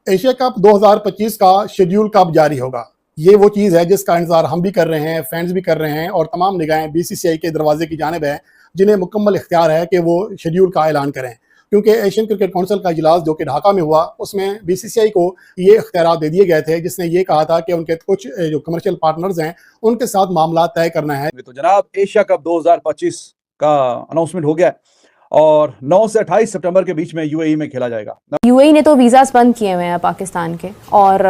Asia cup 2025 का schedule कब जारी होगा? ये वो चीज़ है जिसका इंतजार हम भी कर रहे हैं, फैंस भी कर रहे हैं और तमाम निगाहें बीसीसीआई के दरवाजे की जानिब है, जिन्हें मुकम्मल इख्तियार है कि वो शेड्यूल का ऐलान करें। क्योंकि एशियन क्रिकेट काउंसिल का इजलास जो कि ढाका में हुआ, उसमें बीसीसीआई को ये इख्तियारात दे दिए गए थे, जिसने ये कहा था कि उनके कुछ जो कमर्शियल पार्टनर्स हैं, उनके साथ मामला तय करना है। तो जनाब एशिया कप 2025 का अनाउंसमेंट हो गया है और 9 से 28 सितंबर के बीच में यूएई में खेला जाएगा। यूएई ने तो वीज़ास बंद किए हुए हैं पाकिस्तान के, और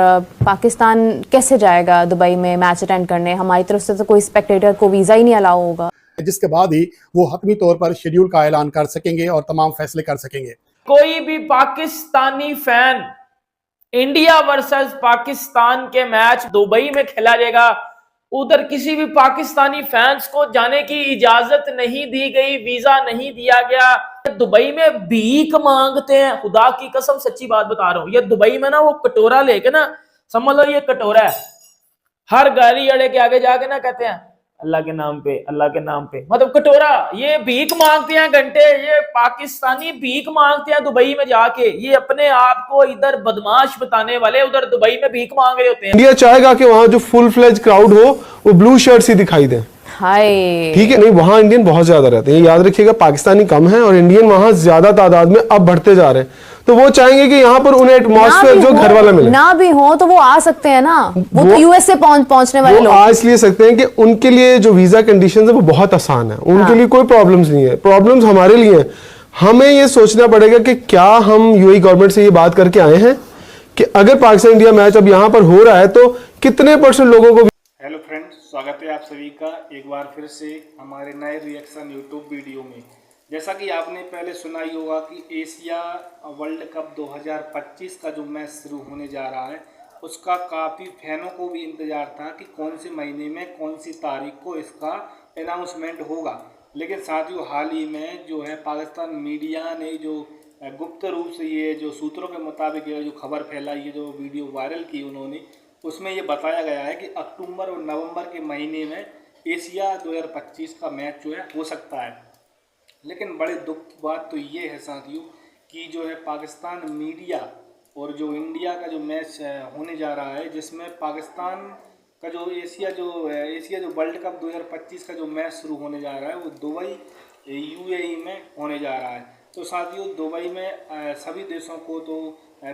पाकिस्तान कैसे जाएगा दुबई में मैच अटेंड करने? हमारी तरफ से तो कोई स्पेक्टेटर को वीज़ा ही नहीं अलाउ होगा, जिसके बाद ही वो हतमी तौर पर शेड्यूल का ऐलान कर सकेंगे और तमाम फैसले कर सकेंगे। कोई भी Pakistani fan India versus Pakistan के मैच दुबई में खेला जाएगा, उधर किसी भी पाकिस्तानी फैंस को जाने की इजाजत नहीं दी गई, वीजा नहीं दिया गया। दुबई में भीख मांगते हैं, खुदा की कसम सच्ची बात बता रहा हूं। ये दुबई में ना वो कटोरा लेके ना, समझ लो ये कटोरा है, हर गाड़ी अड़े के आगे जाके ना कहते हैं अल्लाह के नाम पे, अल्लाह के नाम पे, मतलब कटोरा। ये भीख मांगते हैं घंटे, ये पाकिस्तानी भीख मांगते हैं दुबई में जाके। ये अपने आप को इधर बदमाश बताने वाले उधर दुबई में भीख मांग रहे होते हैं। इंडिया चाहेगा कि वहां जो फुल फ्लेज क्राउड हो वो ब्लू शर्ट्स ही दिखाई दे। हाय ठीक है, नहीं वहां इंडियन बहुत ज्यादा रहते हैं, याद रखिएगा। पाकिस्तानी कम है और इंडियन वहां ज्यादा तादाद में अब बढ़ते जा रहे हैं, तो वो चाहेंगे कि यहाँ पर उन्हें एटमॉस्फेयर जो घर वाला मिले। ना भी हो तो वो आ सकते हैं ना, वो तो यूएस से पहुंचने वाले लोग आ इसलिए सकते हैं कि उनके लिए जो वीजा कंडीशंस है वो बहुत आसान है, उनके लिए कोई प्रॉब्लम्स नहीं है। प्रॉब्लम्स हमारे लिए है। हमें ये सोचना पड़ेगा कि क्या हम यूएई गवर्नमेंट से ये बात करके आए हैं कि अगर पाकिस्तान इंडिया मैच अब यहाँ पर हो रहा है तो कितने % लोगों को। हेलो फ्रेंड्स, स्वागत है आप सभी का एक बार फिर से हमारे नए रिएक्शन यूट्यूब वीडियो में। जैसा कि आपने पहले सुना ही होगा कि एशिया वर्ल्ड कप 2025 का जो मैच शुरू होने जा रहा है, उसका काफ़ी फैनों को भी इंतज़ार था कि कौन से महीने में कौन सी तारीख को इसका अनाउंसमेंट होगा। लेकिन साथियों, हाल ही में जो है पाकिस्तान मीडिया ने जो गुप्त रूप से ये जो सूत्रों के मुताबिक ये जो खबर फैलाई, ये जो वीडियो वायरल की उन्होंने, उसमें ये बताया गया है कि अक्टूबर और नवंबर के महीने में एशिया 2025 का मैच जो है हो सकता है। लेकिन बड़े दुख की बात तो ये है साथियों कि जो है पाकिस्तान मीडिया और जो इंडिया का जो मैच होने जा रहा है, जिसमें पाकिस्तान का जो एशिया जो वर्ल्ड कप 2025 का जो मैच शुरू होने जा रहा है, वो दुबई यूएई में होने जा रहा है। तो साथियों, दुबई में सभी देशों को तो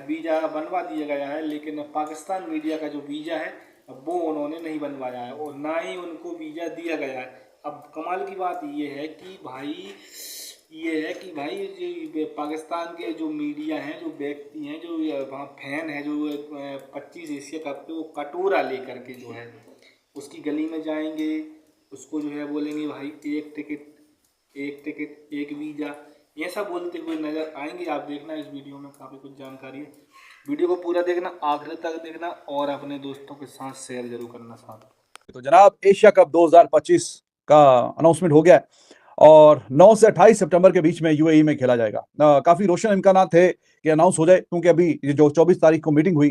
वीज़ा बनवा दिया गया है, लेकिन पाकिस्तान मीडिया का जो वीज़ा है वो उन्होंने नहीं बनवाया है और ना ही उनको वीज़ा दिया गया है। अब कमाल की बात ये है कि भाई जो पाकिस्तान के जो मीडिया हैं, जो व्यक्ति हैं, जो वहाँ फैन है, जो 25 एशिया कप के, वो कटोरा लेकर के जो है उसकी गली में जाएंगे, उसको जो है बोलेंगे भाई एक टिकट एक वीज़ा, ये सब बोलते हुए नज़र आएंगे। आप देखना इस वीडियो में काफ़ी कुछ जानकारी है, वीडियो को पूरा देखना, आखिर तक देखना और अपने दोस्तों के साथ शेयर जरूर करना साथ। तो जनाब एशिया कप 2025 का अनाउंसमेंट हो गया है और 9 से 28 सितंबर के बीच में यूएई में खेला जाएगा। काफी रोशन इम्कान थे कि अनाउंस हो जाए, क्योंकि अभी जो 24 तारीख को मीटिंग हुई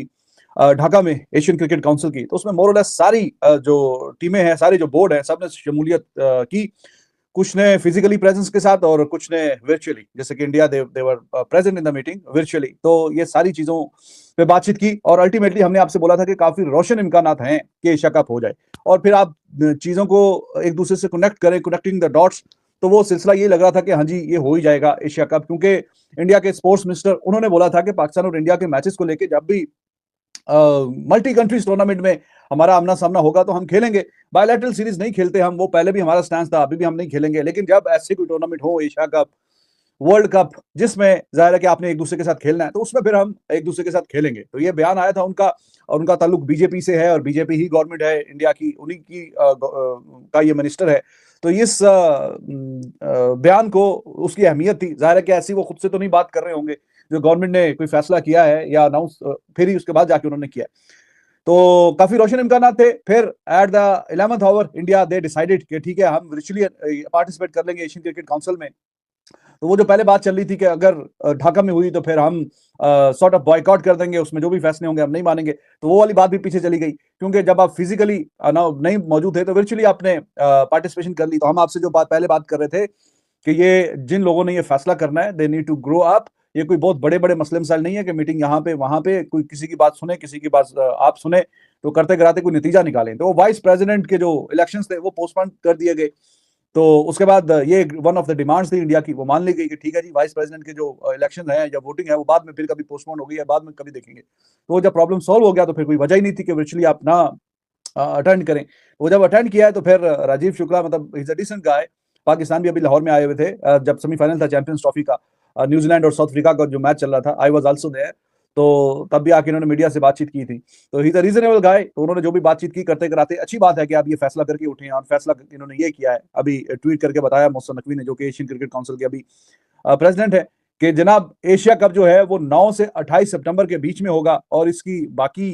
ढाका में एशियन क्रिकेट काउंसिल की, तो उसमें मोर और लेस सारी जो टीमें हैं, सारे जो बोर्ड है, सबने शमूलियत की। कुछ ने फिजिकली प्रेजेंस के साथ और कुछ ने वर्चुअली, जैसे कि India they were present in the meeting virtually. तो ये सारी चीजों पे बातचीत की और अल्टीमेटली हमने आपसे बोला था कि काफी रोशन इम्कान हैं कि एशिया कप हो जाए। और फिर आप चीजों को एक दूसरे से कनेक्ट करें, कनेक्टिंग द डॉट्स, तो वो सिलसिला ये लग रहा था कि हाँ जी ये हो ही जाएगा एशिया कप, क्योंकि इंडिया के स्पोर्ट्स मिनिस्टर उन्होंने बोला था कि पाकिस्तान और इंडिया के मैचेस को लेकर जब भी मल्टी कंट्रीज टूर्नामेंट में हमारा आमना सामना होगा तो हम खेलेंगे। बायलैटरल सीरीज नहीं खेलते हम, वो पहले भी हमारा स्टैंड था, अभी भी हम नहीं खेलेंगे। लेकिन जब ऐसे कोई टूर्नामेंट हो, एशिया कप, वर्ल्ड कप, जिसमें जाहिर है कि आपने एक दूसरे के साथ खेलना है, तो उसमें फिर हम एक दूसरे के साथ खेलेंगे। तो ये बयान आया था उनका, और उनका ताल्लुक बीजेपी से है और बीजेपी ही गवर्नमेंट है इंडिया की, उन्हीं की का ये मिनिस्टर है। तो इस बयान को, उसकी अहमियत थी। जाहिर है कि ऐसी वो खुद से तो नहीं बात कर रहे होंगे, जो गवर्नमेंट ने कोई फैसला किया है या अनाउंस फिर ही उसके बाद जाके उन्होंने किया। तो काफी रोशन इम्कान थे। फिर at the 11th hour India they decided कि ठीक है हम वर्चुअली पार्टिसिपेट कर लेंगे एशियन क्रिकेट काउंसिल में। तो वो जो पहले बात चल रही थी कि अगर ढाका में हुई तो फिर हम सॉर्ट ऑफ बॉयकॉट कर देंगे, उसमें जो भी फैसले होंगे हम नहीं मानेंगे, तो वो वाली बात भी पीछे चली गई। क्योंकि जब आप फिजिकली नहीं मौजूद थे तो वर्चुअली आपने पार्टिसिपेशन कर ली। तो हम आपसे जो पहले बात कर रहे थे कि ये जिन लोगों ने ये फैसला करना है, they need to grow up, ये कोई बहुत बड़े बड़े मसले मसाइल नहीं है कि मीटिंग यहाँ पे वहां पे कोई किसी की बात सुने, किसी की बात आप सुने तो करते कराते कोई नतीजा निकालें। तो वाइस प्रेसिडेंट के जो इलेक्शंस थे वो पोस्टपोन कर दिए गए। तो उसके बाद ये वन ऑफ द डिमांड्स थी इंडिया की, वो मान ली गई कि ठीक है जी वाइस प्रेसिडेंट के जो इलेक्शन है या वोटिंग है वो बाद में फिर कभी पोस्टपोन हो गई है, बाद में कभी देखेंगे। तो जब प्रॉब्लम सॉल्व हो गया तो फिर कोई वजह ही नहीं थी कि वर्चुअली आप ना अटेंड करें। वो जब अटेंड किया है तो फिर राजीव शुक्ला मतलब is a decent guy, Pakistan भी अभी लाहौर में आए हुए थे जब सेमीफाइनल था चैंपियंस ट्रॉफी का, न्यूजीलैंड और साउथ अफ्रीका का जो मैच चल रहा था, आई वाज आल्सो देयर। तो तब भी आके इन्होंने मीडिया से बातचीत की थी। तो ही इज अ रीजनेबल गाय। तो उन्होंने जो भी बातचीत की करते कराते अच्छी बात है कि आप ये फैसला करके उठे हैं, और फैसला इन्होंने ये किया है, अभी ट्वीट करके बताया मोहसिन नकवी ने जो कि एशियन क्रिकेट काउंसिल के अभी प्रेसिडेंट है, कि जनाब एशिया कप जो है वो 9 से 28 सितंबर के बीच में होगा, और इसकी बाकी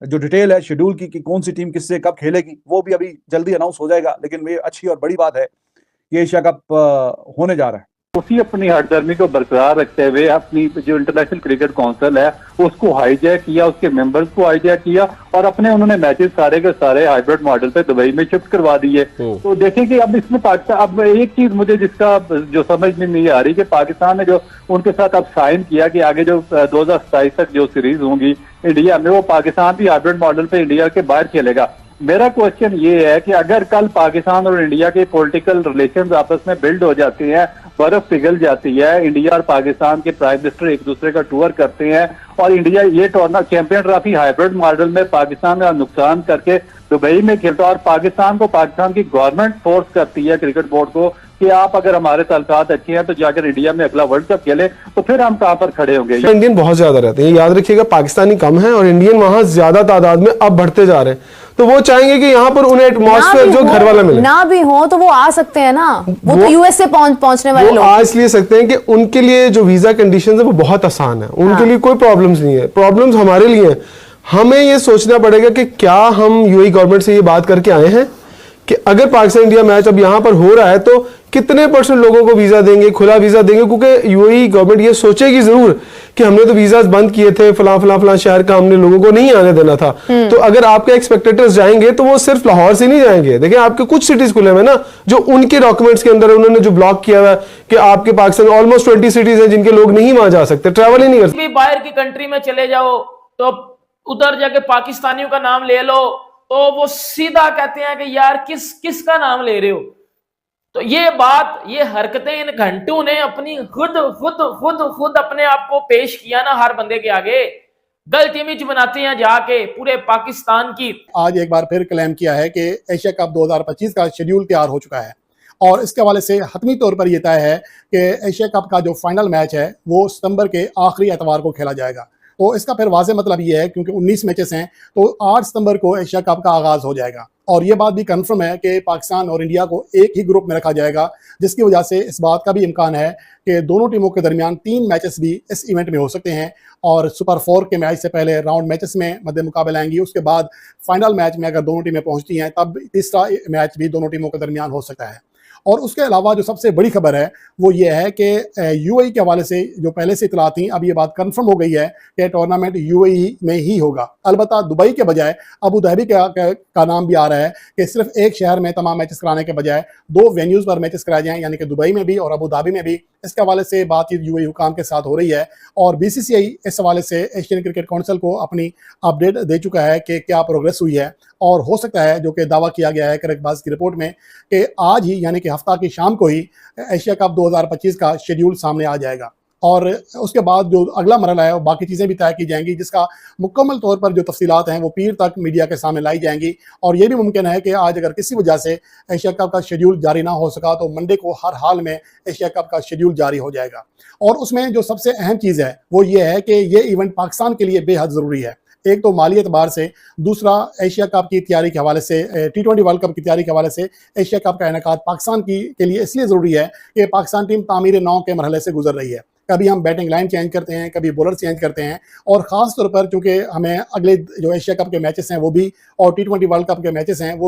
जो डिटेल है शेड्यूल की कि कौन सी टीम किससे कब खेलेगी वो भी अभी जल्दी अनाउंस हो जाएगा। लेकिन ये अच्छी और बड़ी बात है कि एशिया कप होने जा रहा है। उसी अपनी हठधर्मी को बरकरार रखते हुए अपनी जो इंटरनेशनल क्रिकेट काउंसिल है उसको हाईजैक किया, उसके मेंबर्स को हाईजैक किया, और अपने उन्होंने मैचेस सारे के सारे हाइब्रिड मॉडल पे दुबई में शिफ्ट करवा दिए। तो देखें कि अब इसमें पाकिस्तान, अब एक चीज मुझे जिसका जो समझ में नहीं आ रही कि पाकिस्तान ने जो उनके साथ अब साइन किया कि आगे जो 2027 तक जो सीरीज होंगी इंडिया में, वो पाकिस्तान भी हाइब्रिड मॉडल पे इंडिया के बाहर खेलेगा। मेरा क्वेश्चन ये है कि अगर कल पाकिस्तान और इंडिया के पॉलिटिकल रिलेशंस आपस में बिल्ड हो जाते हैं, बर्फ पिघल जाती है, इंडिया और पाकिस्तान के प्राइम मिनिस्टर एक दूसरे का टूर करते हैं और इंडिया ये tournament champion trophy hybrid model में पाकिस्तान का नुकसान करके दुबई में खेलता है, और पाकिस्तान की गवर्नमेंट फोर्स करती है क्रिकेट बोर्ड को कि आप अगर हमारे ताल्लुकात अच्छे हैं तो जाकर इंडिया में अगला वर्ल्ड कप खेले, तो फिर हम कहां पर खड़े होंगे। इंडियन बहुत ज्यादा रहते हैं, याद रखिएगा, पाकिस्तानी कम है और इंडियन वहां ज्यादा तादाद में अब बढ़ते जा रहे हैं। तो वो चाहेंगे कि यहाँ पर उन्हें एटमॉस्फेयर जो घर वाला मिले। ना भी हो तो वो आ सकते हैं ना, वो तो यूएस से पहुंचने वाले लोग आ इसलिए सकते हैं कि उनके लिए जो वीजा कंडीशंस है वो बहुत आसान है, उनके लिए कोई प्रॉब्लम्स नहीं है। प्रॉब्लम्स हमारे लिए है। हमें ये सोचना पड़ेगा कि क्या हम यूएई गवर्नमेंट से ये बात करके आए हैं कि अगर पाकिस्तान इंडिया मैच अब यहाँ पर हो रहा है तो कितने % लोगों को वीजा देंगे, खुला वीजा देंगे, क्योंकि यूएई गवर्नमेंट ये सोचेगी जरूर कि हमने तो वीजा बंद किए थे फला शहर का, हमने लोगों को नहीं आने देना था। तो अगर आपके एक्सपेक्टेटर्स जाएंगे तो वो सिर्फ लाहौर से नहीं जाएंगे। देखिए आपके कुछ सिटीज खुले हुए ना जो उनके डॉक्यूमेंट्स के अंदर उन्होंने जो ब्लॉक किया हुआ है कि आपके पाकिस्तान में ऑलमोस्ट 20 सिटीज हैं जिनके लोग नहीं वहां जा सकते, ट्रैवल ही नहीं कर सकते। बाहर की कंट्री में चले जाओ तो उधर जाके पाकिस्तानियों का नाम ले लो तो वो सीधा कहते हैं कि यार किसका नाम ले रहे हो। तो ये बात, ये हरकतें इन घंटों ने अपनी खुद अपने आप को पेश किया ना हर बंदे के आगे, गलत इमेज बनाते हैं जाके पूरे पाकिस्तान की। आज एक बार फिर क्लेम किया है कि एशिया कप 2025 का शेड्यूल तैयार हो चुका है, और इसके हवाले से हतमी तौर पर यह तय है कि एशिया कप का जो फाइनल मैच है वो सितंबर के आखिरी एतवार को खेला जाएगा। तो इसका फिर वाज़ेह मतलब ये है क्योंकि 19 मैचेस हैं तो 8 सितंबर को एशिया कप का आगाज़ हो जाएगा, और ये बात भी कंफर्म है कि पाकिस्तान और इंडिया को एक ही ग्रुप में रखा जाएगा, जिसकी वजह से इस बात का भी इम्कान है कि दोनों टीमों के दरमियान 3 मैचेस भी इस इवेंट में हो सकते हैं, और सुपर 4 के मैच से पहले राउंड मैचेस में मद्दे मुकाबले आएंगी। उसके बाद फाइनल मैच में अगर दोनों टीमें पहुंचती हैं तब तीसरा मैच भी दोनों टीमों के दरमियान हो सकता है। और उसके अलावा जो सबसे बड़ी खबर है वो ये है कि यूएई के हवाले से जो पहले से इतला थी, अब ये बात कंफर्म हो गई है कि टूर्नामेंट यूएई में ही होगा। अलबत्ता दुबई के बजाय अबू धाबी का नाम भी आ रहा है कि सिर्फ एक शहर में तमाम मैचेस कराने के बजाय 2 वेन्यूज़ पर मैचेस कराए जाएं, यानी कि दुबई में भी और अबू धाबी में भी। इसके हवाले से बातचीत यूएई हुकाम के साथ हो रही है, और बीसीसीआई इस हवाले से एशियन क्रिकेट काउंसिल को अपनी अपडेट दे चुका है कि क्या प्रोग्रेस हुई है, और हो सकता है जो कि दावा किया गया है क्रिकबाज की रिपोर्ट में कि आज ही यानी कि हफ्ता की शाम को ही एशिया कप 2025 का शेड्यूल सामने आ जाएगा, और उसके बाद जो अगला मरहला है वो बाकी चीज़ें भी तय की जाएंगी, जिसका मुकम्मल तौर पर जो तफसीलात हैं वो पीर तक मीडिया के सामने लाई जाएंगी। और ये भी मुमकिन है कि आज अगर किसी वजह से एशिया कप का शेड्यूल जारी ना हो सका तो मंडे को हर हाल में एशिया कप का शेड्यूल जारी हो जाएगा। और उसमें जो सबसे अहम चीज़ है वो ये है कि ये इवेंट पाकिस्तान के लिए बेहद ज़रूरी है। एक तो माली एतबार से, दूसरा एशिया कप की तैयारी के हवाले से, T20 वर्ल्ड कप की तैयारी के हवाले से एशिया कप का इनेकाद पाकिस्तान के लिए इसलिए ज़रूरी है कि पाकिस्तान टीम तामीर नौ के मरहले से गुजर रही है। कभी हम बैटिंग लाइन चेंज करते हैं, कभी बॉलर चेंज करते हैं, और ख़ास तौर पर चूँकि हमें अगले जो एशिया कप के मैचेस हैं वो भी और T20 वर्ल्ड कप के मैचेस हैं वो